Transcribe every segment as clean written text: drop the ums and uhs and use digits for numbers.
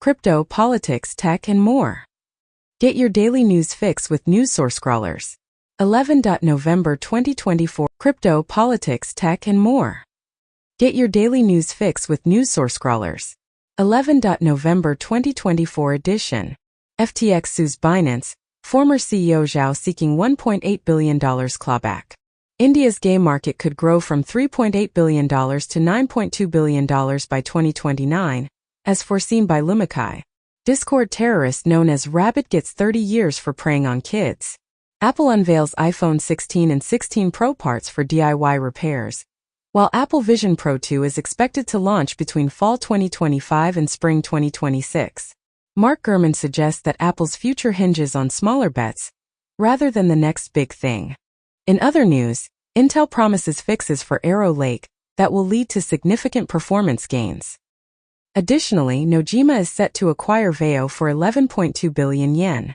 crypto, politics, tech, and more. Get your daily news fix with NewsSource scrollers. 11. November 2024. Crypto, politics, tech, and more. Get your daily news fix with NewsSource scrollers. 11. November 2024 edition. FTX sues Binance, former CEO Zhao seeking $1.8 billion clawback. India's game market could grow from $3.8 billion to $9.2 billion by 2029, as foreseen by Lumakai. Discord terrorist known as Rabbit gets 30 years for preying on kids. Apple unveils iPhone 16 and 16 Pro parts for DIY repairs, while Apple Vision Pro 2 is expected to launch between fall 2025 and spring 2026. Mark Gurman suggests that Apple's future hinges on smaller bets, rather than the next big thing. In other news, Intel promises fixes for Arrow Lake that will lead to significant performance gains. Additionally, Nojima is set to acquire Veo for 11.2 billion yen.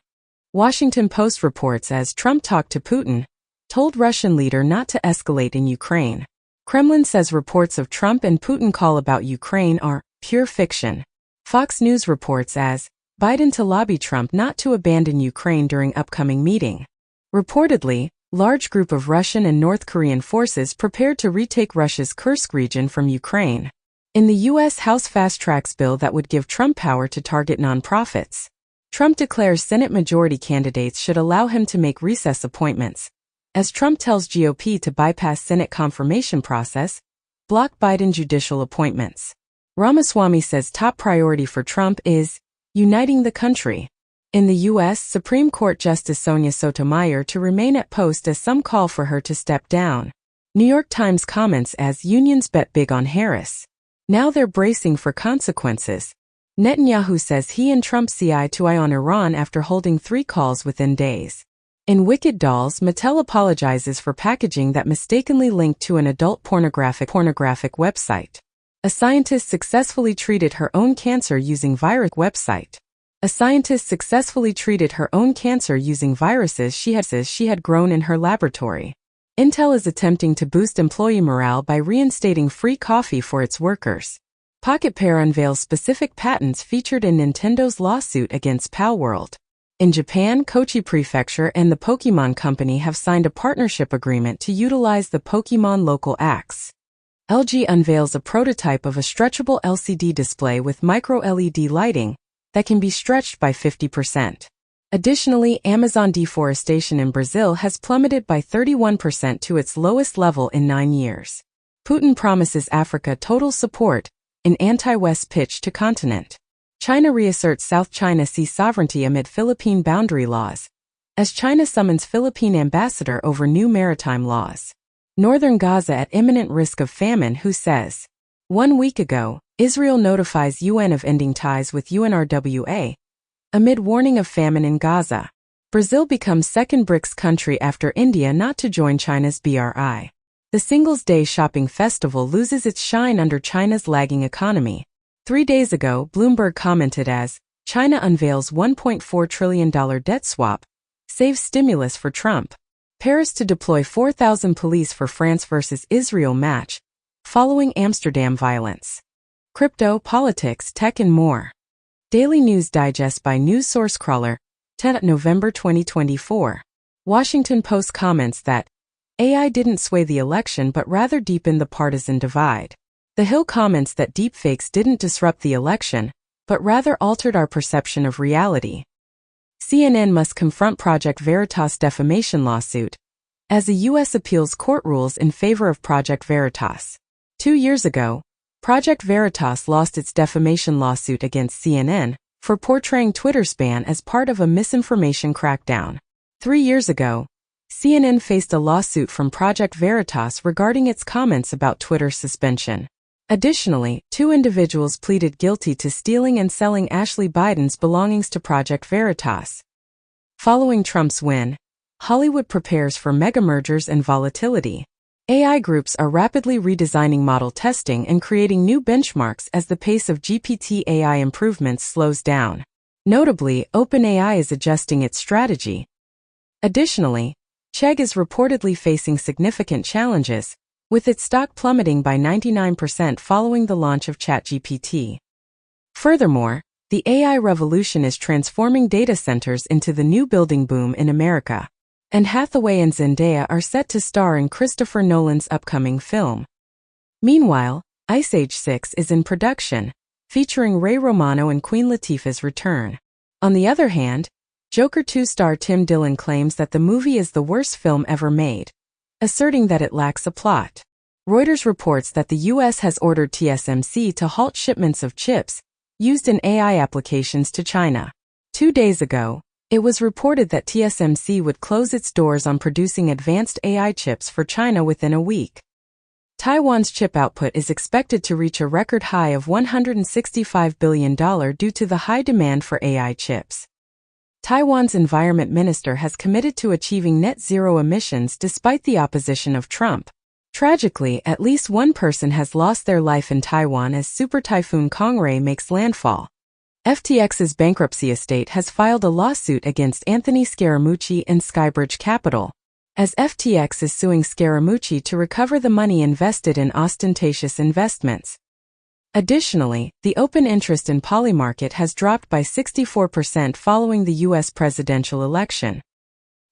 Washington Post reports as Trump talked to Putin, told Russian leader not to escalate in Ukraine. Kremlin says reports of Trump and Putin call about Ukraine are pure fiction. Fox News reports as Biden to lobby Trump not to abandon Ukraine during upcoming meeting. Reportedly, large group of Russian and North Korean forces prepared to retake Russia's Kursk region from Ukraine. In the U.S. House fast-tracks bill that would give Trump power to target nonprofits. Trump declares Senate majority candidates should allow him to make recess appointments, as Trump tells GOP to bypass Senate confirmation process, block Biden judicial appointments. Ramaswamy says top priority for Trump is uniting the country. In the U.S., Supreme Court Justice Sonia Sotomayor to remain at post as some call for her to step down. New York Times comments as unions bet big on Harris. Now they're bracing for consequences. Netanyahu says he and Trump see eye to eye on Iran after holding 3 calls within days. In Wicked Dolls, Mattel apologizes for packaging that mistakenly linked to an adult pornographic website. A scientist successfully treated her own cancer using viruses she had grown in her laboratory. Intel is attempting to boost employee morale by reinstating free coffee for its workers. Pocket Pair unveils specific patents featured in Nintendo's lawsuit against Palworld. In Japan, Kochi Prefecture and the Pokémon Company have signed a partnership agreement to utilize the Pokémon local acts. LG unveils a prototype of a stretchable LCD display with micro-LED lighting that can be stretched by 50%. Additionally, Amazon deforestation in Brazil has plummeted by 31% to its lowest level in 9 years. Putin promises Africa total support in anti-West pitch to continent. China reasserts South China Sea sovereignty amid Philippine boundary laws, as China summons Philippine ambassador over new maritime laws. Northern Gaza at imminent risk of famine, who says? 1 week ago, Israel notifies UN of ending ties with UNRWA, amid warning of famine in Gaza. Brazil becomes second BRICS country after India not to join China's BRI. The Singles' Day shopping festival loses its shine under China's lagging economy. 3 days ago, Bloomberg commented as, China unveils $1.4 trillion debt swap, saves stimulus for Trump. Paris to deploy 4,000 police for France versus Israel match, following Amsterdam violence. Crypto, politics, tech, and more. Daily News Digest by NewsSource Crawler, 10 November 2024. Washington Post comments that AI didn't sway the election but rather deepened the partisan divide. The Hill comments that deepfakes didn't disrupt the election, but rather altered our perception of reality. CNN must confront Project Veritas defamation lawsuit, as a U.S. appeals court rules in favor of Project Veritas. 2 years ago, Project Veritas lost its defamation lawsuit against CNN for portraying Twitter's ban as part of a misinformation crackdown. 3 years ago, CNN faced a lawsuit from Project Veritas regarding its comments about Twitter's suspension. Additionally, 2 individuals pleaded guilty to stealing and selling Ashley Biden's belongings to Project Veritas. Following Trump's win, Hollywood prepares for mega mergers and volatility. AI groups are rapidly redesigning model testing and creating new benchmarks as the pace of GPT AI improvements slows down. Notably, OpenAI is adjusting its strategy. Additionally, Chegg is reportedly facing significant challenges, with its stock plummeting by 99% following the launch of ChatGPT. Furthermore, The AI revolution is transforming data centers into the new building boom in America. Anne Hathaway and Zendaya are set to star in Christopher Nolan's upcoming film. Meanwhile, Ice Age 6 is in production, featuring Ray Romano and Queen Latifah's return. On the other hand, Joker 2 star Tim Dillon claims that the movie is the worst film ever made, asserting that it lacks a plot. Reuters reports that the U.S. has ordered TSMC to halt shipments of chips used in AI applications to China. 2 days ago, it was reported that TSMC would close its doors on producing advanced AI chips for China within a week. Taiwan's chip output is expected to reach a record high of $165 billion due to the high demand for AI chips. Taiwan's environment minister has committed to achieving net zero emissions despite the opposition of Trump. Tragically, at least one person has lost their life in Taiwan as Super Typhoon Kongray makes landfall. FTX's bankruptcy estate has filed a lawsuit against Anthony Scaramucci and Skybridge Capital, as FTX is suing Scaramucci to recover the money invested in ostentatious investments. Additionally, the open interest in Polymarket has dropped by 64% following the U.S. presidential election.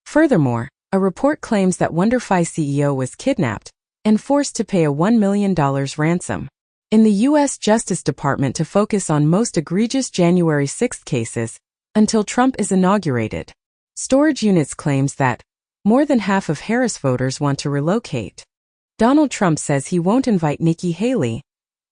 Furthermore, a report claims that WonderFi CEO was kidnapped and forced to pay a $1 million ransom. In the U.S. Justice Department to focus on most egregious January 6 cases until Trump is inaugurated. Storage Units claims that more than half of Harris voters want to relocate. Donald Trump says he won't invite Nikki Haley,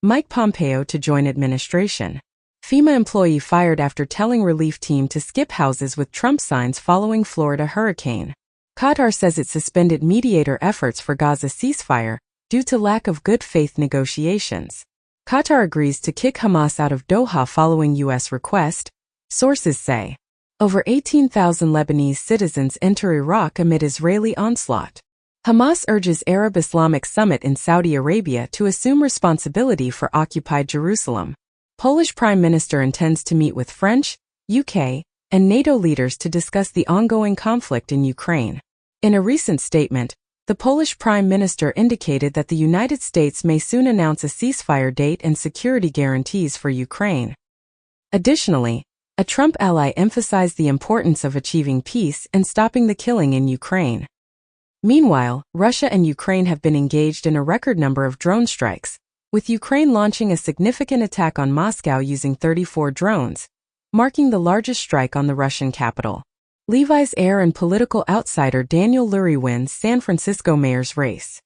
Mike Pompeo to join administration. FEMA employee fired after telling relief team to skip houses with Trump signs following Florida hurricane. Qatar says it suspended mediator efforts for Gaza ceasefire due to lack of good faith negotiations. Qatar agrees to kick Hamas out of Doha following U.S. request, sources say. Over 18,000 Lebanese citizens enter Iraq amid Israeli onslaught. Hamas urges Arab Islamic Summit in Saudi Arabia to assume responsibility for occupied Jerusalem. Polish Prime Minister intends to meet with French, UK, and NATO leaders to discuss the ongoing conflict in Ukraine. In a recent statement, the Polish Prime Minister indicated that the United States may soon announce a ceasefire date and security guarantees for Ukraine. Additionally, a Trump ally emphasized the importance of achieving peace and stopping the killing in Ukraine. Meanwhile, Russia and Ukraine have been engaged in a record number of drone strikes, with Ukraine launching a significant attack on Moscow using 34 drones, marking the largest strike on the Russian capital. Levi's heir and political outsider Daniel Lurie wins San Francisco mayor's race.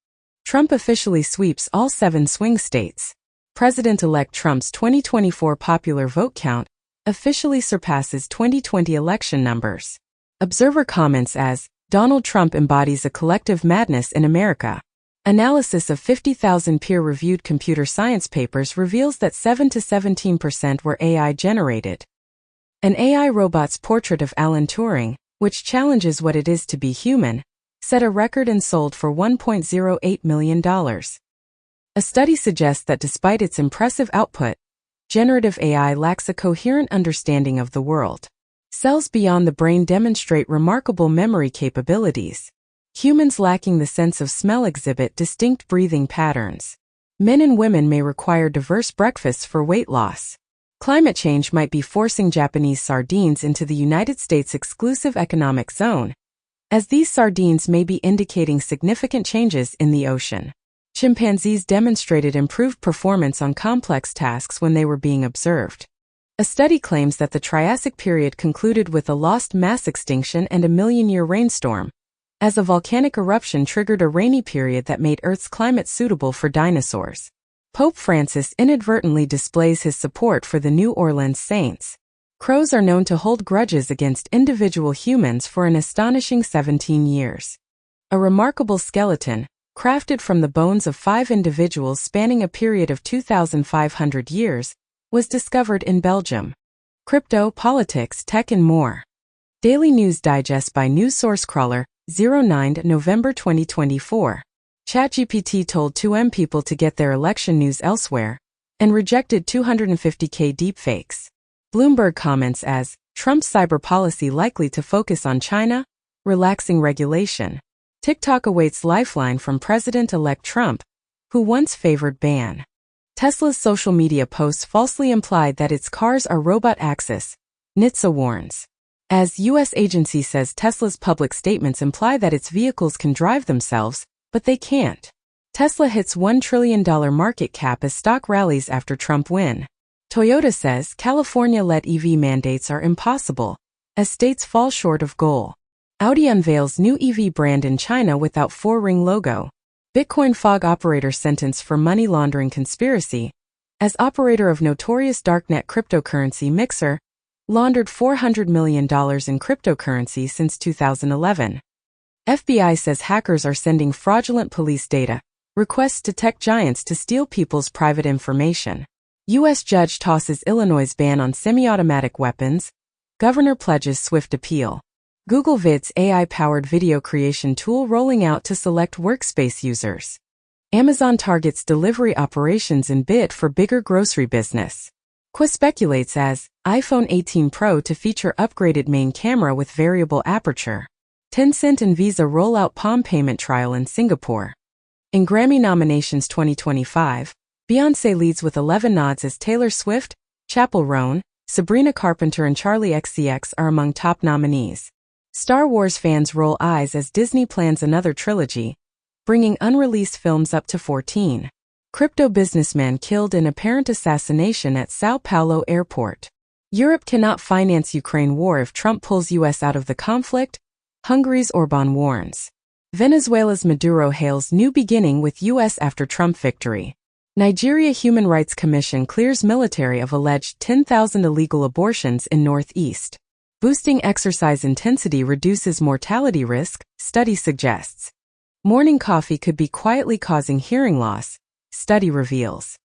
Trump officially sweeps all 7 swing states. President-elect Trump's 2024 popular vote count officially surpasses 2020 election numbers. Observer comments as, Donald Trump embodies a collective madness in America. Analysis of 50,000 peer-reviewed computer science papers reveals that 7 to 17% were AI-generated. An AI robot's portrait of Alan Turing, which challenges what it is to be human, set a record and sold for $1.08 million. A study suggests that despite its impressive output, generative AI lacks a coherent understanding of the world. Cells beyond the brain demonstrate remarkable memory capabilities. Humans lacking the sense of smell exhibit distinct breathing patterns. Men and women may require diverse breakfasts for weight loss. Climate change might be forcing Japanese sardines into the United States exclusive economic zone, as these sardines may be indicating significant changes in the ocean. Chimpanzees demonstrated improved performance on complex tasks when they were being observed. A study claims that the Triassic period concluded with a lost mass extinction and a million-year rainstorm, as a volcanic eruption triggered a rainy period that made Earth's climate suitable for dinosaurs. Pope Francis inadvertently displays his support for the New Orleans Saints. Crows are known to hold grudges against individual humans for an astonishing 17 years. A remarkable skeleton, crafted from the bones of 5 individuals spanning a period of 2,500 years, was discovered in Belgium. Crypto, politics, tech and more. Daily News Digest by News Source Crawler, 09 November 2024. ChatGPT told 2M people to get their election news elsewhere, and rejected 250K deepfakes. Bloomberg comments as, Trump's cyber policy likely to focus on China, relaxing regulation. TikTok awaits lifeline from President-elect Trump, who once favored ban. Tesla's social media posts falsely implied that its cars are robot access, NHTSA warns. As U.S. agency says Tesla's public statements imply that its vehicles can drive themselves, but they can't. Tesla hits $1 trillion market cap as stock rallies after Trump win. Toyota says California-led EV mandates are impossible, as states fall short of goal. Audi unveils new EV brand in China without four-ring logo. Bitcoin fog operator sentenced for money laundering conspiracy, as operator of notorious darknet cryptocurrency Mixer, laundered $400 million in cryptocurrency since 2011. FBI says hackers are sending fraudulent police data, requests to tech giants to steal people's private information. U.S. judge tosses Illinois' ban on semi-automatic weapons, governor pledges swift appeal. Google Vid's AI-powered video creation tool rolling out to select workspace users. Amazon targets delivery operations in bid for bigger grocery business. Quest speculates as iPhone 18 Pro to feature upgraded main camera with variable aperture. Tencent and Visa roll out Palm payment trial in Singapore. In Grammy nominations 2025, Beyoncé leads with 11 nods as Taylor Swift, Chappell Roan, Sabrina Carpenter and Charli XCX are among top nominees. Star Wars fans roll eyes as Disney plans another trilogy, bringing unreleased films up to 14. Crypto businessman killed in apparent assassination at Sao Paulo airport. Europe cannot finance Ukraine war if Trump pulls U.S. out of the conflict, Hungary's Orbán warns. Venezuela's Maduro hails new beginning with U.S. after Trump victory. Nigeria Human Rights Commission clears military of alleged 10,000 illegal abortions in Northeast. Boosting exercise intensity reduces mortality risk, study suggests. Morning coffee could be quietly causing hearing loss, study reveals.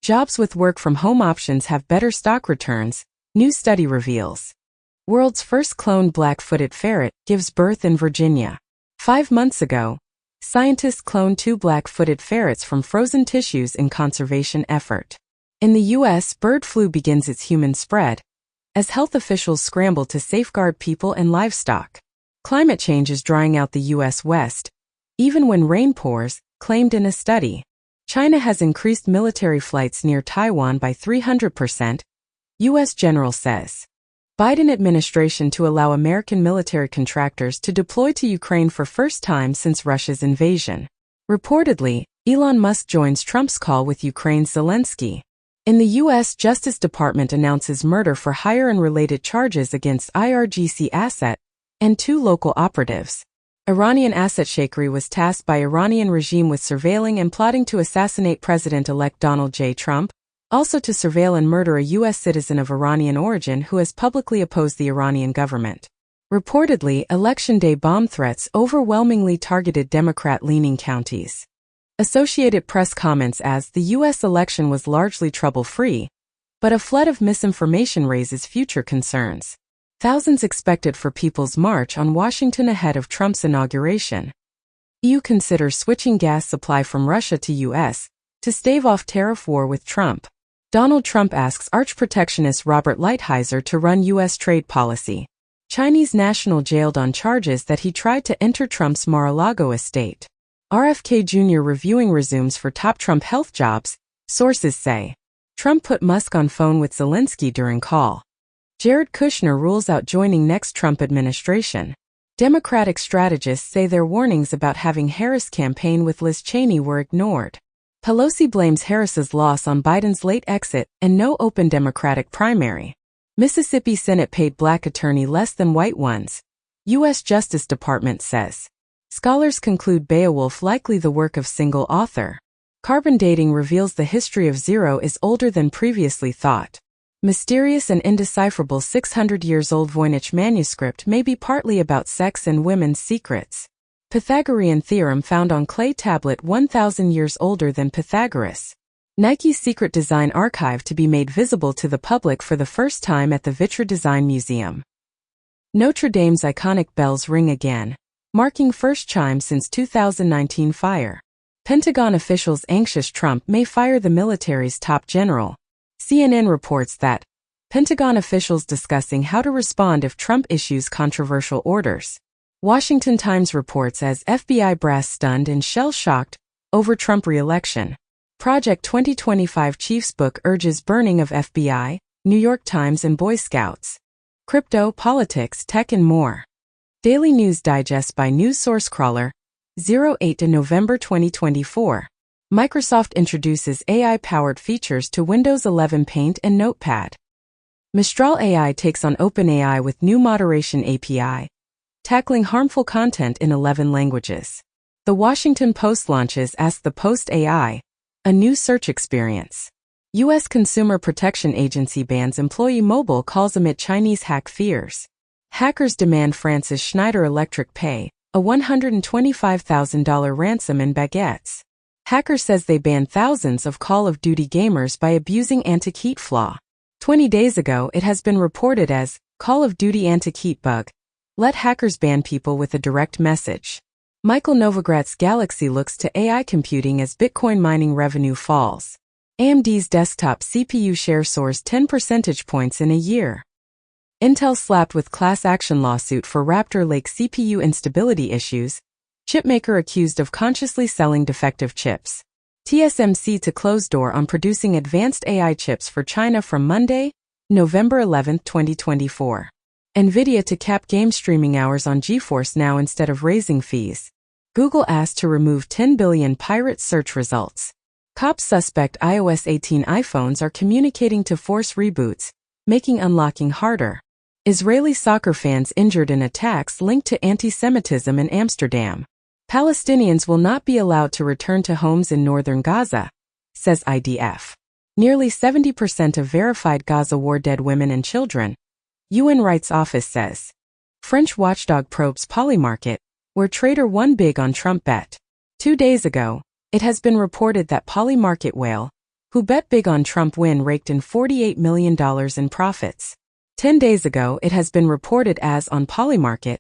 Jobs with work-from-home options have better stock returns, new study reveals. World's first cloned black-footed ferret gives birth in Virginia. 5 months ago, scientists cloned 2 black-footed ferrets from frozen tissues in conservation effort. In the U.S., bird flu begins its human spread, as health officials scramble to safeguard people and livestock. Climate change is drying out the U.S. West, even when rain pours, claimed in a study. China has increased military flights near Taiwan by 300%, U.S. general says. Biden administration to allow American military contractors to deploy to Ukraine for first time since Russia's invasion. Reportedly, Elon Musk joins Trump's call with Ukraine's Zelensky. In the U.S. Justice Department announces murder for hire and related charges against IRGC asset and 2 local operatives. Iranian asset shakery was tasked by Iranian regime with surveilling and plotting to assassinate President-elect Donald J. Trump, also to surveil and murder a U.S. citizen of Iranian origin who has publicly opposed the Iranian government. Reportedly, Election Day bomb threats overwhelmingly targeted Democrat-leaning counties. Associated Press comments as the U.S. election was largely trouble-free, but a flood of misinformation raises future concerns. Thousands expected for People's March on Washington ahead of Trump's inauguration. EU considers switching gas supply from Russia to U.S. to stave off tariff war with Trump. Donald Trump asks arch-protectionist Robert Lighthizer to run U.S. trade policy. Chinese national jailed on charges that he tried to enter Trump's Mar-a-Lago estate. RFK Jr. reviewing resumes for top Trump health jobs, sources say. Trump put Musk on phone with Zelensky during call. Jared Kushner rules out joining next Trump administration. Democratic strategists say their warnings about having Harris campaign with Liz Cheney were ignored. Pelosi blames Harris's loss on Biden's late exit and no open Democratic primary. Mississippi Senate paid black attorney less than white ones, U.S. Justice Department says. Scholars conclude Beowulf likely the work of single author. Carbon dating reveals the history of zero is older than previously thought. Mysterious and indecipherable 600 years old Voynich manuscript may be partly about sex and women's secrets. Pythagorean theorem found on clay tablet 1,000 years older than Pythagoras. Nike's secret design archive to be made visible to the public for the first time at the Vitra Design Museum. Notre Dame's iconic bells ring again, marking first chime since 2019 fire. Pentagon officials anxious Trump may fire the military's top general. CNN reports that Pentagon officials discussing how to respond if Trump issues controversial orders. Washington Times reports as FBI brass stunned and shell-shocked over Trump re-election. Project 2025 Chiefs book urges burning of FBI, New York Times and Boy Scouts. Crypto, politics, tech and more. Daily News Digest by News Source Crawler, 08 November 2024. Microsoft introduces AI-powered features to Windows 11 Paint and Notepad. Mistral AI takes on OpenAI with new moderation API, tackling harmful content in 11 languages. The Washington Post launches Ask the Post AI, a new search experience. U.S. Consumer Protection Agency bans employee mobile calls amid Chinese hack fears. Hackers demand Francis Schneider Electric pay a $125,000 ransom in baguettes. Hacker says they banned thousands of Call of Duty gamers by abusing anti-cheat flaw. 20 days ago, it has been reported as Call of Duty anti-cheat bug. Let hackers ban people with a direct message. Michael Novogratz Galaxy looks to AI computing as Bitcoin mining revenue falls. AMD's desktop CPU share soars 10 percentage points in a year. Intel slapped with class action lawsuit for Raptor Lake CPU instability issues. Chipmaker accused of consciously selling defective chips. TSMC to close door on producing advanced AI chips for China from Monday, November 11, 2024. Nvidia to cap game streaming hours on GeForce Now instead of raising fees. Google asked to remove 10 billion pirate search results. Cops suspect iOS 18 iPhones are communicating to force reboots, making unlocking harder. Israeli soccer fans injured in attacks linked to anti-Semitism in Amsterdam. Palestinians will not be allowed to return to homes in northern Gaza, says IDF. Nearly 70% of verified Gaza war dead women and children, UN Rights Office says. French watchdog probes Polymarket, where trader won big on Trump bet. 2 days ago, it has been reported that Polymarket whale, who bet big on Trump win, raked in $48 million in profits. 10 days ago, it has been reported as on Polymarket,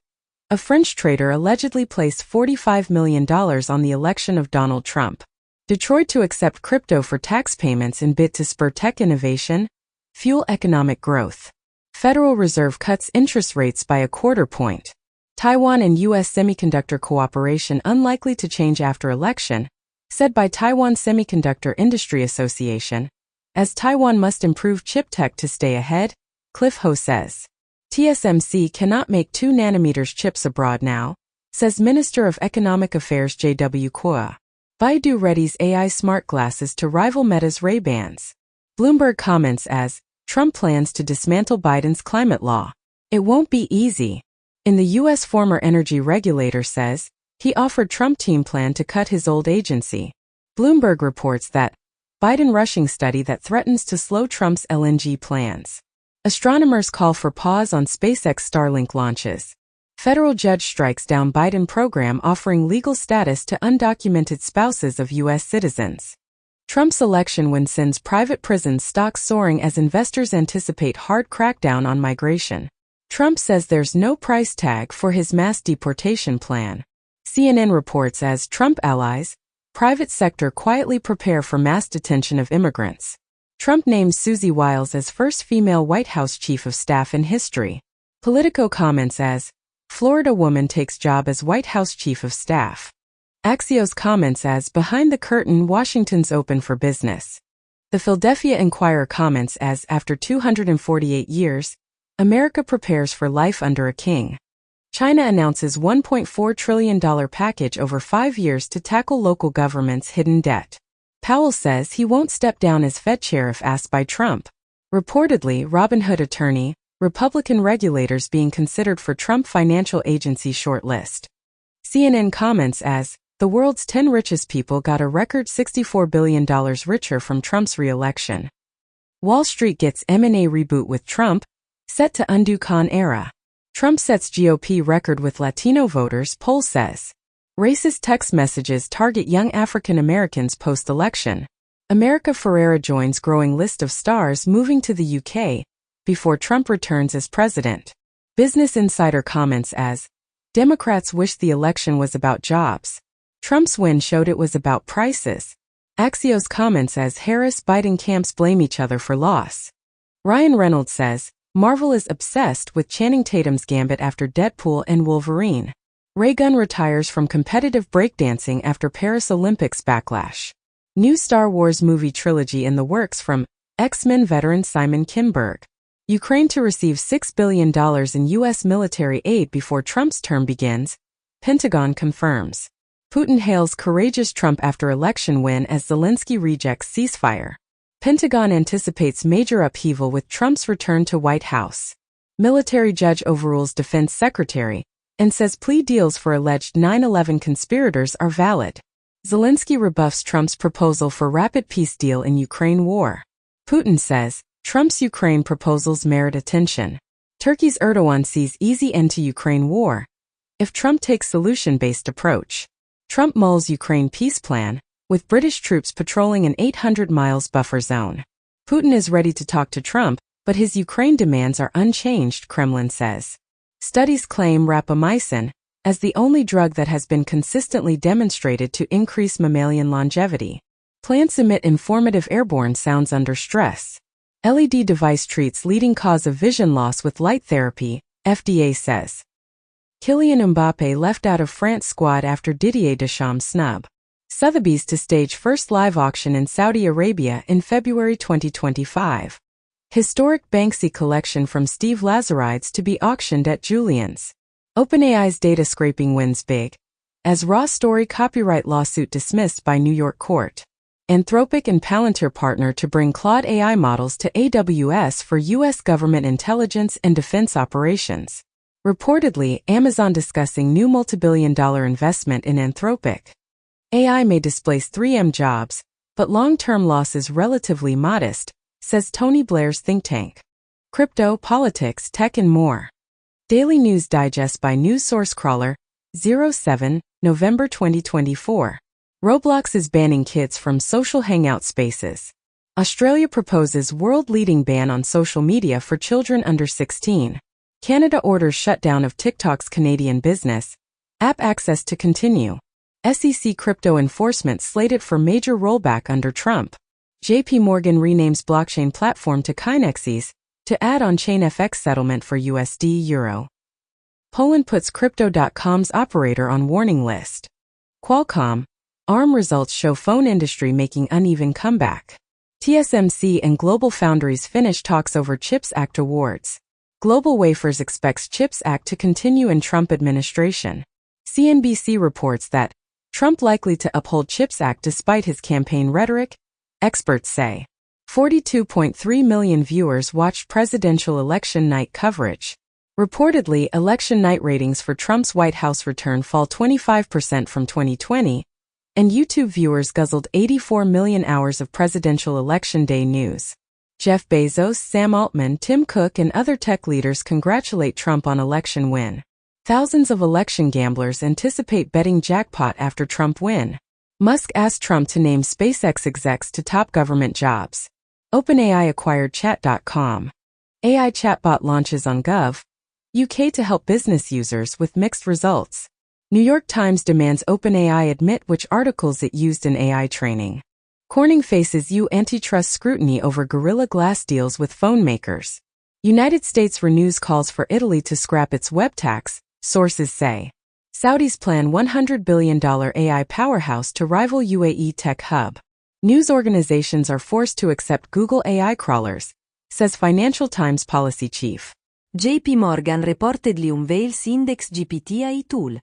a French trader allegedly placed $45 million on the election of Donald Trump. Detroit to accept crypto for tax payments in bid to spur tech innovation, fuel economic growth. Federal Reserve cuts interest rates by a quarter point. Taiwan and U.S. semiconductor cooperation unlikely to change after election, said by Taiwan Semiconductor Industry Association, as Taiwan must improve chip tech to stay ahead, Cliff Ho says. TSMC cannot make 2 nanometers chips abroad now, says Minister of Economic Affairs J.W. Kua. Baidu readies AI smart glasses to rival Meta's Ray-Bans. Bloomberg comments as, Trump plans to dismantle Biden's climate law. It won't be easy. In the U.S. former energy regulator says, he offered Trump team plan to cut his old agency. Bloomberg reports that, Biden rushing study that threatens to slow Trump's LNG plans. Astronomers call for pause on SpaceX Starlink launches. Federal judge strikes down Biden program offering legal status to undocumented spouses of U.S. citizens. Trump's election win sends private prison stocks soaring as investors anticipate hard crackdown on migration. Trump says there's no price tag for his mass deportation plan. CNN reports as Trump allies, private sector quietly prepare for mass detention of immigrants. Trump names Susie Wiles as first female White House chief of staff in history. Politico comments as, Florida woman takes job as White House chief of staff. Axios comments as, behind the curtain, Washington's open for business. The Philadelphia Inquirer comments as, after 248 years, America prepares for life under a king. China announces $1.4 trillion package over 5 years to tackle local governments' hidden debt. Powell says he won't step down as Fed chair if asked by Trump. Reportedly, Robinhood attorney, Republican regulators being considered for Trump financial agency short list. CNN comments as, the world's 10 richest people got a record $64 billion richer from Trump's re-election. Wall Street gets M&A reboot with Trump, set to undo con era. Trump sets GOP record with Latino voters, poll says. Racist text messages target young African Americans post-election. America Ferrera joins growing list of stars moving to the UK before Trump returns as president. Business Insider comments as, Democrats wish the election was about jobs. Trump's win showed it was about prices. Axios comments as Harris-Biden camps blame each other for loss. Ryan Reynolds says, Marvel is obsessed with Channing Tatum's gambit after Deadpool and Wolverine. Ray Gunn retires from competitive breakdancing after Paris Olympics backlash. New Star Wars movie trilogy in the works from X-Men veteran Simon Kinberg. Ukraine to receive $6 billion in U.S. military aid before Trump's term begins, Pentagon confirms. Putin hails courageous Trump after election win as Zelensky rejects ceasefire. Pentagon anticipates major upheaval with Trump's return to White House. Military judge overrules defense secretary and says plea deals for alleged 9/11 conspirators are valid. Zelensky rebuffs Trump's proposal for rapid peace deal in Ukraine war. Putin says Trump's Ukraine proposals merit attention. Turkey's Erdogan sees easy end to Ukraine war if Trump takes solution-based approach. Trump mulls Ukraine peace plan, with British troops patrolling an 800 miles buffer zone. Putin is ready to talk to Trump, but his Ukraine demands are unchanged, Kremlin says. Studies claim rapamycin as the only drug that has been consistently demonstrated to increase mammalian longevity. Plants emit informative airborne sounds under stress. LED device treats leading cause of vision loss with light therapy, FDA says. Kylian Mbappé left out of France squad after Didier Deschamps' snub. Sotheby's to stage first live auction in Saudi Arabia in February 2025. Historic Banksy collection from Steve Lazarides to be auctioned at Julian's. OpenAI's data scraping wins big, as raw story copyright lawsuit dismissed by New York court. Anthropic and Palantir partner to bring Claude AI models to AWS for U.S. government intelligence and defense operations. Reportedly, Amazon discussing new multibillion-dollar investment in Anthropic. AI may displace 3M jobs, but long-term loss is relatively modest, says Tony Blair's think tank. Crypto, politics, tech and more. Daily News Digest by News Source Crawler, 07, November 2024. Roblox is banning kids from social hangout spaces. Australia proposes world-leading ban on social media for children under 16. Canada orders shutdown of TikTok's Canadian business. App access to continue. SEC crypto enforcement slated for major rollback under Trump. JP Morgan renames blockchain platform to Kinexys to add on-chain FX settlement for USD Euro. Poland puts Crypto.com's operator on warning list. Qualcomm, ARM results show phone industry making uneven comeback. TSMC and GlobalFoundries finish talks over CHIPS Act awards. GlobalWafers expects CHIPS Act to continue in Trump administration. CNBC reports that Trump likely to uphold CHIPS Act despite his campaign rhetoric, experts say. 42.3 million viewers watched presidential election night coverage. Reportedly, election night ratings for Trump's White House return fall 25% from 2020, and YouTube viewers guzzled 84 million hours of presidential election day news. Jeff Bezos, Sam Altman, Tim Cook, and other tech leaders congratulate Trump on election win. Thousands of election gamblers anticipate betting jackpot after Trump win. Musk asked Trump to name SpaceX execs to top government jobs. OpenAI acquired Chat.com. AI chatbot launches on Gov. UK to help business users with mixed results. New York Times demands OpenAI admit which articles it used in AI training. Corning faces EU antitrust scrutiny over Gorilla Glass deals with phone makers. United States renews calls for Italy to scrap its web tax, sources say. Saudis plan $100 billion AI powerhouse to rival UAE tech hub. News organizations are forced to accept Google AI crawlers, says Financial Times policy chief. JP Morgan reportedly unveils Index GPT AI tool.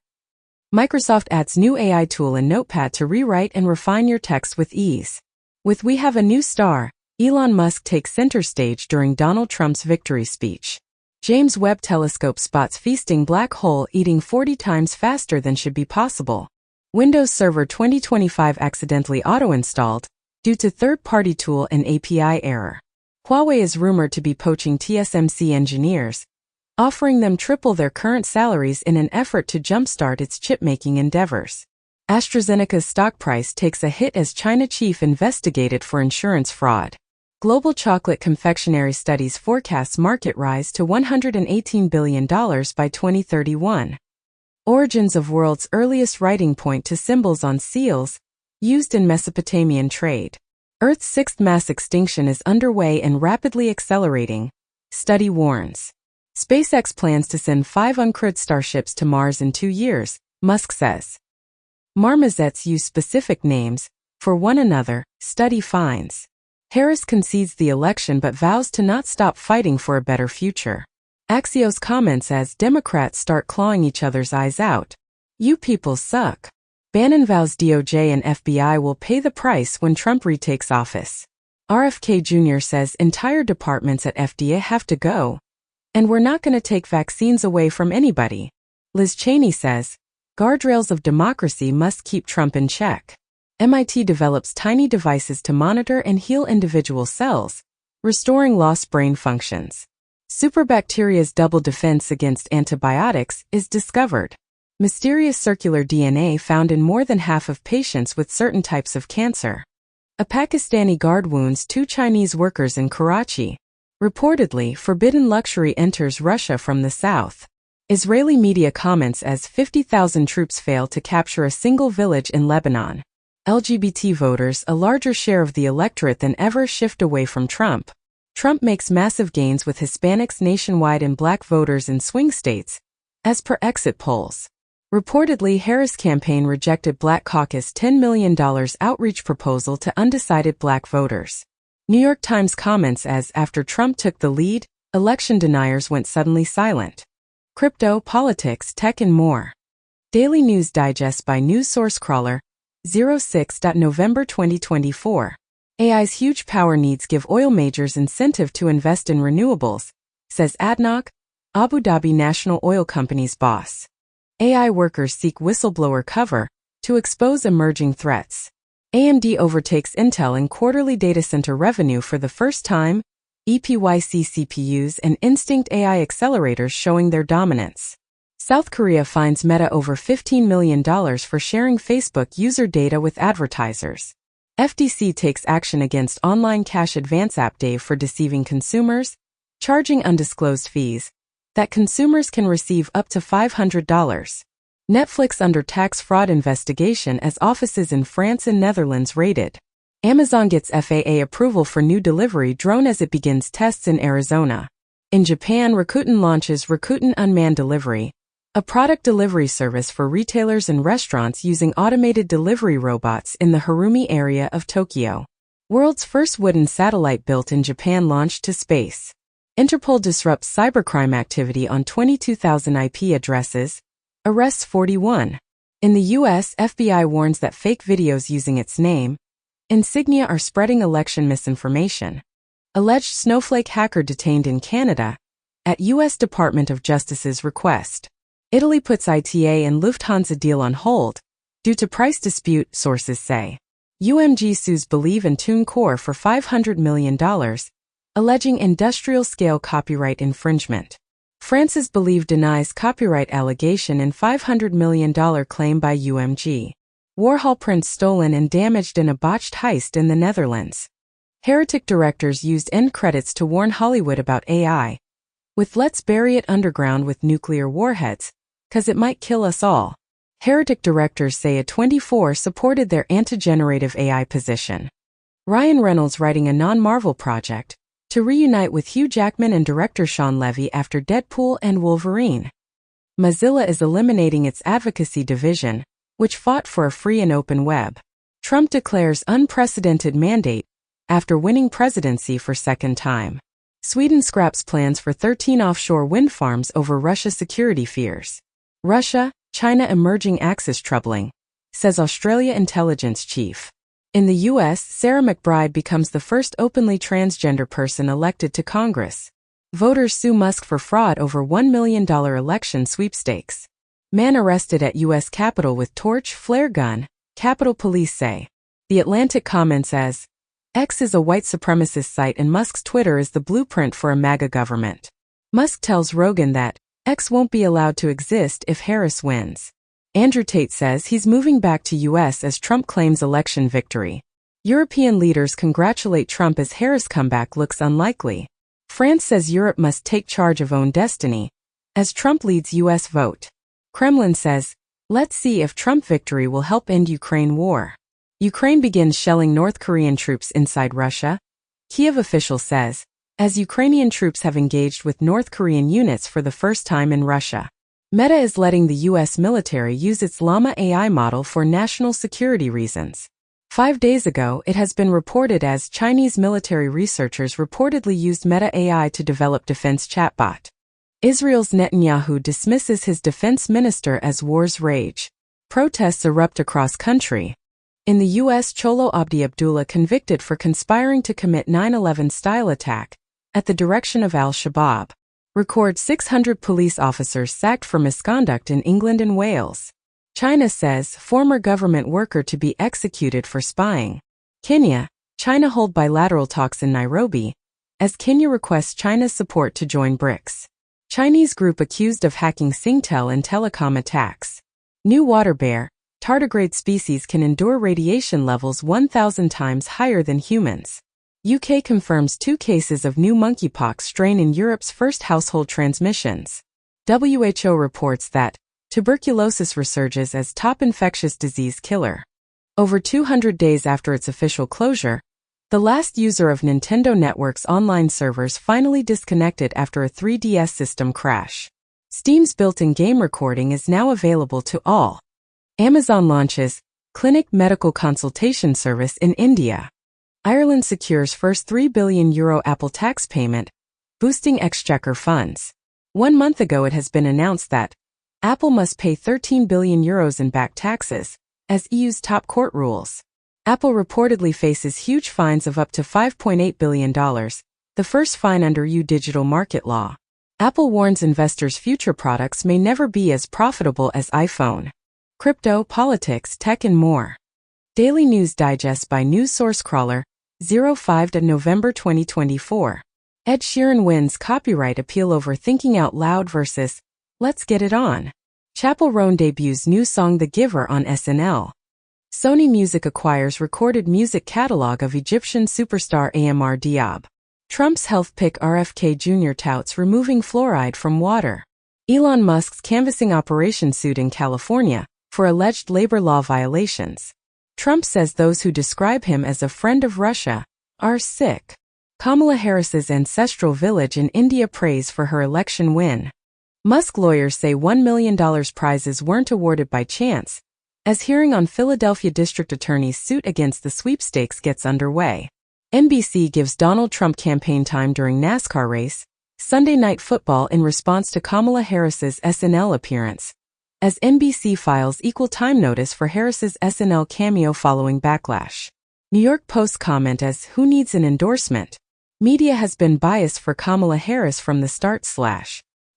Microsoft adds new AI tool in Notepad to rewrite and refine your text with ease. With We Have a New Star, Elon Musk takes center stage during Donald Trump's victory speech. James Webb Telescope spots feasting black hole eating 40 times faster than should be possible. Windows Server 2025 accidentally auto-installed due to third-party tool and API error. Huawei is rumored to be poaching TSMC engineers, offering them triple their current salaries in an effort to jumpstart its chip-making endeavors. AstraZeneca's stock price takes a hit as China chief investigated for insurance fraud. Global chocolate confectionery studies forecasts market rise to $118 billion by 2031. Origins of world's earliest writing point to symbols on seals, used in Mesopotamian trade. Earth's sixth mass extinction is underway and rapidly accelerating, study warns. SpaceX plans to send 5 uncrewed starships to Mars in 2 years, Musk says. Marmosets use specific names for one another, study finds. Harris concedes the election but vows to not stop fighting for a better future. Axios comments as Democrats start clawing each other's eyes out. You people suck. Bannon vows DOJ and FBI will pay the price when Trump retakes office. RFK Jr. says entire departments at FDA have to go. And we're not going to take vaccines away from anybody. Liz Cheney says, guardrails of democracy must keep Trump in check. MIT develops tiny devices to monitor and heal individual cells, restoring lost brain functions. Superbacteria's double defense against antibiotics is discovered. Mysterious circular DNA found in more than half of patients with certain types of cancer. A Pakistani guard wounds 2 Chinese workers in Karachi. Reportedly, forbidden luxury enters Russia from the south. Israeli media comments as 50,000 troops fail to capture a single village in Lebanon. LGBT voters, a larger share of the electorate than ever, shift away from Trump. Trump makes massive gains with Hispanics nationwide and black voters in swing states, as per exit polls. Reportedly, Harris' campaign rejected Black Caucus $10 million outreach proposal to undecided black voters. New York Times comments as after Trump took the lead, election deniers went suddenly silent. Crypto, politics, tech and more. Daily News Digest by News Source Crawler, 06. November 2024. AI's huge power needs give oil majors incentive to invest in renewables, says ADNOC, Abu Dhabi National Oil Company's boss. AI workers seek whistleblower cover to expose emerging threats. AMD overtakes Intel in quarterly data center revenue for the first time, EPYC CPUs and Instinct AI accelerators showing their dominance. South Korea fines Meta over $15 million for sharing Facebook user data with advertisers. FTC takes action against online cash advance app Dave for deceiving consumers, charging undisclosed fees that consumers can receive up to $500. Netflix under tax fraud investigation as offices in France and Netherlands raided. Amazon gets FAA approval for new delivery drone as it begins tests in Arizona. In Japan, Rakuten launches Rakuten Unmanned Delivery, a product delivery service for retailers and restaurants using automated delivery robots in the Harumi area of Tokyo. World's first wooden satellite built in Japan launched to space. Interpol disrupts cybercrime activity on 22,000 IP addresses, arrests 41. In the U.S., FBI warns that fake videos using its name, insignia are spreading election misinformation. Alleged snowflake hacker detained in Canada, at U.S. Department of Justice's request. Italy puts ITA and Lufthansa deal on hold, due to price dispute, sources say. UMG sues Believe and TuneCore for $500 million, alleging industrial-scale copyright infringement. France's Believe denies copyright allegation in $500 million claim by UMG. Warhol prints stolen and damaged in a botched heist in the Netherlands. Heretic directors used end credits to warn Hollywood about AI, with "Let's bury it underground with nuclear warheads, 'cause it might kill us all." Heretic directors say A24 supported their anti-generative AI position. Ryan Reynolds writing a non-Marvel project to reunite with Hugh Jackman and director Sean Levy after Deadpool and Wolverine. Mozilla is eliminating its advocacy division, which fought for a free and open web. Trump declares unprecedented mandate after winning presidency for second time. Sweden scraps plans for 13 offshore wind farms over Russia security fears. Russia, China emerging axis troubling, says Australia intelligence chief. In the U.S., Sarah McBride becomes the first openly transgender person elected to Congress. Voters sue Musk for fraud over $1 million election sweepstakes. Man arrested at U.S. Capitol with torch, flare gun, Capitol Police say. The Atlantic comments as, X is a white supremacist site and Musk's Twitter is the blueprint for a MAGA government. Musk tells Rogan that X won't be allowed to exist if Harris wins. Andrew Tate says he's moving back to U.S. as Trump claims election victory. European leaders congratulate Trump as Harris' comeback looks unlikely. France says Europe must take charge of own destiny, as Trump leads U.S. vote. Kremlin says, let's see if Trump victory will help end Ukraine war. Ukraine begins shelling North Korean troops inside Russia, Kiev official says, as Ukrainian troops have engaged with North Korean units for the first time in Russia. Meta is letting the U.S. military use its Llama AI model for national security reasons. 5 days ago, it has been reported as Chinese military researchers reportedly used Meta AI to develop defense chatbot. Israel's Netanyahu dismisses his defense minister as wars rage. Protests erupt across country. In the U.S., Cholo Abdi Abdullah convicted for conspiring to commit 9/11-style attack at the direction of al-Shabaab. Record 600 police officers sacked for misconduct in England and Wales. China says former government worker to be executed for spying. Kenya, China hold bilateral talks in Nairobi as Kenya requests China's support to join BRICS. Chinese group accused of hacking Singtel in telecom attacks. New water bear, tardigrade species can endure radiation levels 1,000 times higher than humans. UK confirms 2 cases of new monkeypox strain in Europe's first household transmissions. WHO reports that tuberculosis resurges as top infectious disease killer. Over 200 days after its official closure, the last user of Nintendo Network's online servers finally disconnected after a 3DS system crash. Steam's built-in game recording is now available to all. Amazon launches Clinic medical consultation service in India. Ireland secures first €3 billion Apple tax payment, boosting exchequer funds. 1 month ago it has been announced that Apple must pay €13 billion in back taxes, as EU's top court rules. Apple reportedly faces huge fines of up to $5.8 billion, the first fine under EU digital market law. Apple warns investors future products may never be as profitable as iPhone. Crypto, politics, tech and more. Daily News Digest by News Source Crawler, 05 November 2024. Ed Sheeran wins copyright appeal over Thinking Out Loud versus Let's Get It On. Chappell Roan debuts new song The Giver on SNL. Sony Music acquires recorded music catalog of Egyptian superstar Amr Diab. Trump's health pick RFK Jr. touts removing fluoride from water. Elon Musk's canvassing operation sued in California for alleged labor law violations. Trump says those who describe him as a friend of Russia are sick. Kamala Harris's ancestral village in India prays for her election win. Musk lawyers say $1 million prizes weren't awarded by chance, as hearing on Philadelphia District Attorney's suit against the sweepstakes gets underway. NBC gives Donald Trump campaign time during NASCAR race, Sunday Night Football in response to Kamala Harris's SNL appearance, as NBC files equal time notice for Harris's SNL cameo following backlash. New York Post comment as Who Needs an Endorsement? Media has been biased for Kamala Harris from the start.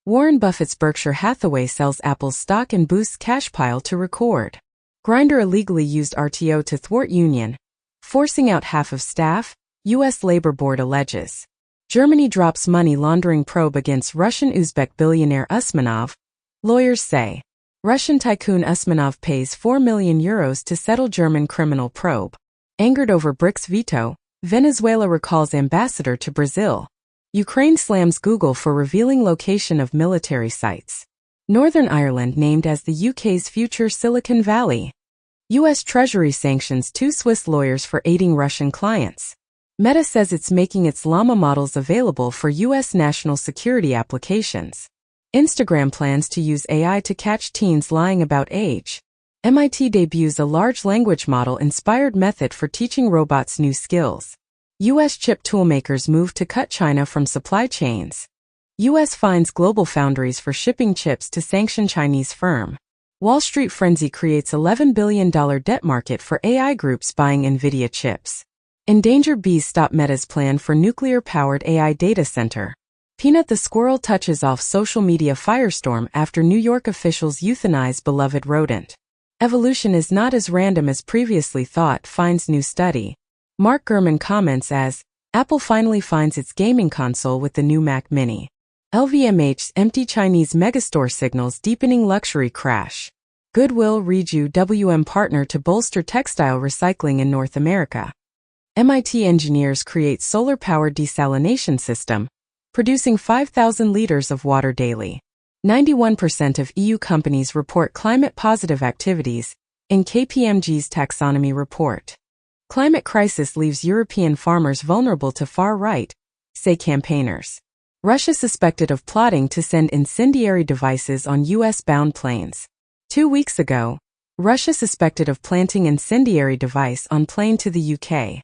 Warren Buffett's Berkshire Hathaway sells Apple's stock and boosts cash pile to record. Grindr illegally used RTO to thwart union, forcing out half of staff, U.S. Labor Board alleges. Germany drops money laundering probe against Russian Uzbek billionaire Usmanov, lawyers say. Russian tycoon Usmanov pays €4 million to settle German criminal probe. Angered over BRICS veto, Venezuela recalls ambassador to Brazil. Ukraine slams Google for revealing location of military sites. Northern Ireland named as the UK's future Silicon Valley. U.S. Treasury sanctions 2 Swiss lawyers for aiding Russian clients. Meta says it's making its Llama models available for U.S. national security applications. Instagram plans to use AI to catch teens lying about age. MIT debuts a large language model-inspired method for teaching robots new skills. U.S. chip toolmakers move to cut China from supply chains. U.S. fines global foundries for shipping chips to sanction Chinese firm. Wall Street frenzy creates $11 billion debt market for AI groups buying NVIDIA chips. Endangered bees stop Meta's plan for nuclear-powered AI data center. Peanut the squirrel touches off social media firestorm after New York officials euthanize beloved rodent. Evolution is not as random as previously thought, finds new study. Mark Gurman comments as, Apple finally finds its gaming console with the new Mac Mini. LVMH's empty Chinese megastore signals deepening luxury crash. Goodwill Reju WM partner to bolster textile recycling in North America. MIT engineers create solar-powered desalination system, producing 5,000 liters of water daily. 91% of EU companies report climate-positive activities, in KPMG's taxonomy report. Climate crisis leaves European farmers vulnerable to far-right, say campaigners. Russia suspected of plotting to send incendiary devices on U.S.-bound planes. 2 weeks ago, Russia suspected of planting incendiary device on plane to the UK.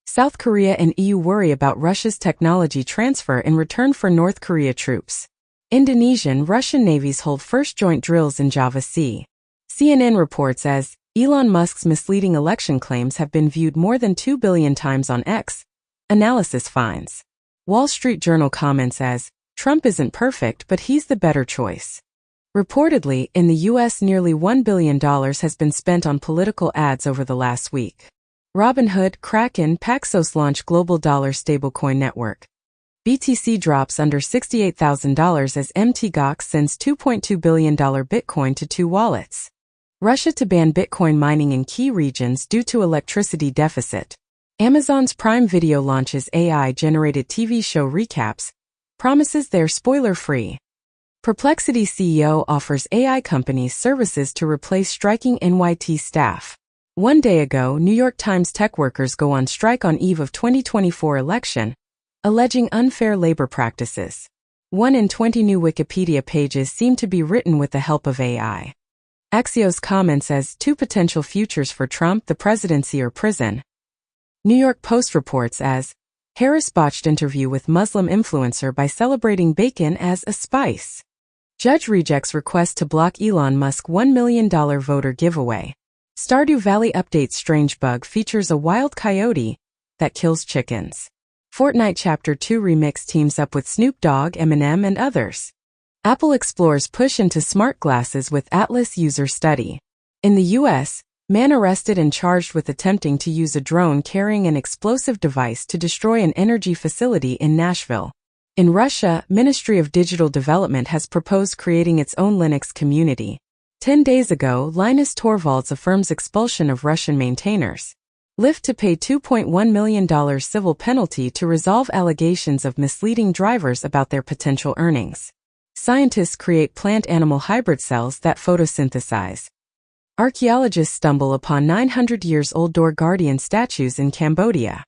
South Korea and EU worry about Russia's technology transfer in return for North Korea troops. Indonesian-Russian navies hold first joint drills in Java Sea. CNN reports as Elon Musk's misleading election claims have been viewed more than 2 billion times on X. Analysis finds. Wall Street Journal comments as Trump isn't perfect, but he's the better choice. Reportedly, in the U.S. nearly $1 billion has been spent on political ads over the last week. Robinhood, Kraken, Paxos launch global dollar stablecoin network. BTC drops under $68,000 as Mt. Gox sends $2.2 billion Bitcoin to 2 wallets. Russia to ban Bitcoin mining in key regions due to electricity deficit. Amazon's Prime Video launches AI-generated TV show recaps, promises they're spoiler-free. Perplexity CEO offers AI companies services to replace striking NYT staff. 1 day ago, New York Times tech workers go on strike on eve of 2024 election, alleging unfair labor practices. 1 in 20 new Wikipedia pages seem to be written with the help of AI. Axios comments as 2 potential futures for Trump: the presidency or prison. New York Post reports as Harris botched interview with Muslim influencer by celebrating bacon as a spice. Judge rejects request to block Elon Musk $1 million voter giveaway. Stardew Valley update: strange bug features a wild coyote that kills chickens. Fortnite Chapter 2 remix teams up with Snoop Dogg, Eminem, and others. Apple explores push into smart glasses with Atlas user study. In the U.S., man arrested and charged with attempting to use a drone carrying an explosive device to destroy an energy facility in Nashville. In Russia, Ministry of Digital Development has proposed creating its own Linux community. 10 days ago, Linus Torvalds affirms expulsion of Russian maintainers. Lyft to pay $2.1 million civil penalty to resolve allegations of misleading drivers about their potential earnings. Scientists create plant-animal hybrid cells that photosynthesize. Archaeologists stumble upon 900 years old door guardian statues in Cambodia.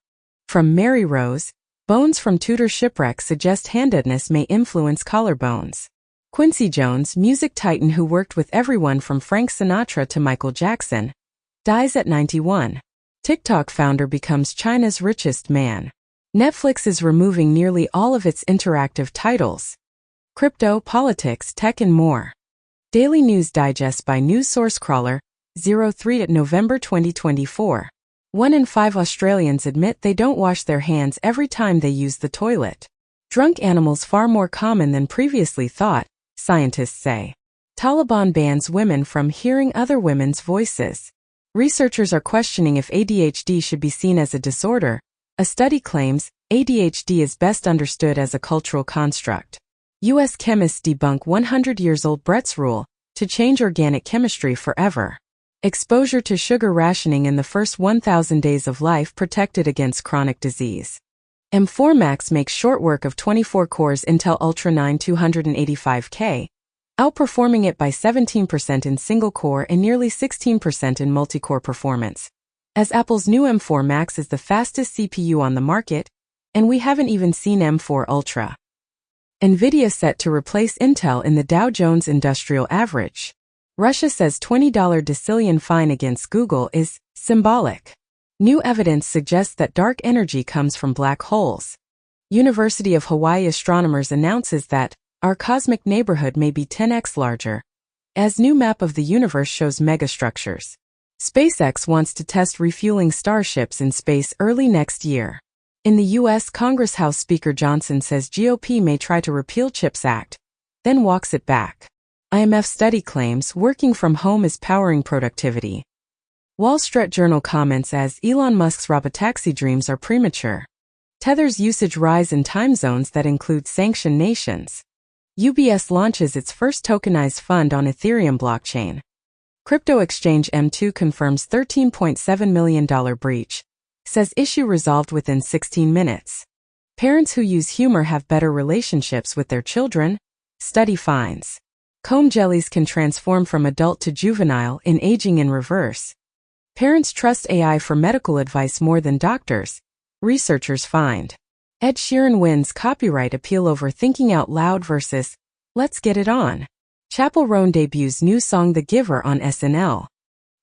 From Mary Rose, bones from Tudor shipwreck suggest handedness may influence collarbones. Quincy Jones, music titan who worked with everyone from Frank Sinatra to Michael Jackson, dies at 91. TikTok founder becomes China's richest man. Netflix is removing nearly all of its interactive titles. Crypto, politics, tech and more. Daily News Digest by News Source Crawler, 03 November 2024. 1 in 5 Australians admit they don't wash their hands every time they use the toilet. Drunk animals far more common than previously thought, scientists say. Taliban bans women from hearing other women's voices. Researchers are questioning if ADHD should be seen as a disorder. A study claims ADHD is best understood as a cultural construct. U.S. chemists debunk 100-years-old Brett's rule to change organic chemistry forever. Exposure to sugar rationing in the first 1,000 days of life protected against chronic disease. M4 Max makes short work of 24 cores Intel Ultra 9 285K, outperforming it by 17% in single-core and nearly 16% in multi-core performance. As Apple's new M4 Max is the fastest CPU on the market, and we haven't even seen M4 Ultra. NVIDIA set to replace Intel in the Dow Jones Industrial Average. Russia says $20 decillion fine against Google is symbolic. New evidence suggests that dark energy comes from black holes. University of Hawaii astronomers announces that our cosmic neighborhood may be 10x larger, as new map of the universe shows megastructures. SpaceX wants to test refueling starships in space early next year. In the U.S., Congress House Speaker Johnson says GOP may try to repeal CHIPS Act, then walks it back. IMF study claims working from home is powering productivity. Wall Street Journal comments as Elon Musk's robotaxi dreams are premature. Tether's usage rise in time zones that include sanctioned nations. UBS launches its first tokenized fund on Ethereum blockchain. Crypto exchange M2 confirms $13.7 million breach. Says issue resolved within 16 minutes. Parents who use humor have better relationships with their children. Study finds. Comb jellies can transform from adult to juvenile in aging in reverse. Parents trust AI for medical advice more than doctors. Researchers find. Ed Sheeran wins copyright appeal over Thinking Out Loud versus Let's Get It On. Chappell Roan debuts new song The Giver on SNL.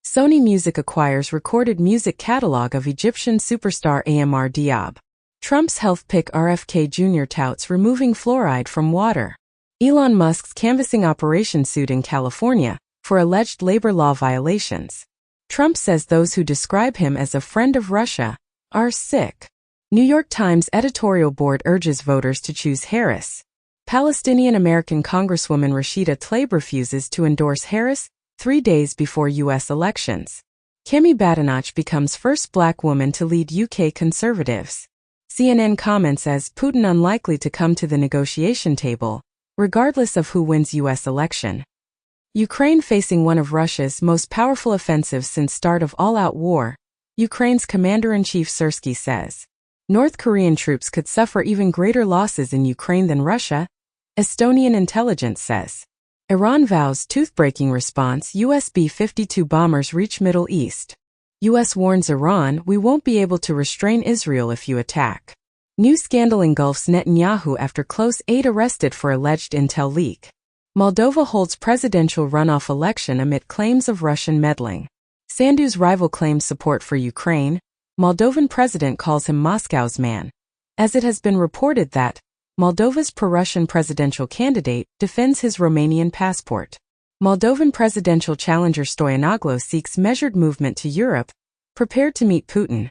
Sony Music acquires recorded music catalog of Egyptian superstar Amr Diab. Trump's health pick RFK Jr. touts removing fluoride from water. Elon Musk's canvassing operation sued in California for alleged labor law violations. Trump says those who describe him as a friend of Russia are sick. New York Times editorial board urges voters to choose Harris. Palestinian-American Congresswoman Rashida Tlaib refuses to endorse Harris 3 days before U.S. elections. Kemi Badenoch becomes first black woman to lead UK Conservatives. CNN comments as Putin unlikely to come to the negotiation table, regardless of who wins U.S. election. Ukraine facing one of Russia's most powerful offensives since start of all-out war, Ukraine's commander-in-chief Syrskyi says. North Korean troops could suffer even greater losses in Ukraine than Russia, Estonian intelligence says. Iran vows tooth-breaking response. US B-52 bombers reach Middle East. US warns Iran, we won't be able to restrain Israel if you attack. New scandal engulfs Netanyahu after close aide arrested for alleged intel leak. Moldova holds presidential runoff election amid claims of Russian meddling. Sandu's rival claims support for Ukraine. Moldovan president calls him Moscow's man. As it has been reported that Moldova's pro-Russian presidential candidate defends his Romanian passport. Moldovan presidential challenger Stoyanoglu seeks measured movement to Europe, prepared to meet Putin.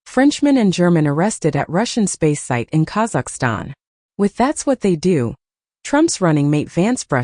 Frenchman and German arrested at Russian space site in Kazakhstan. With That's What They Do, Trump's running mate Vance brushed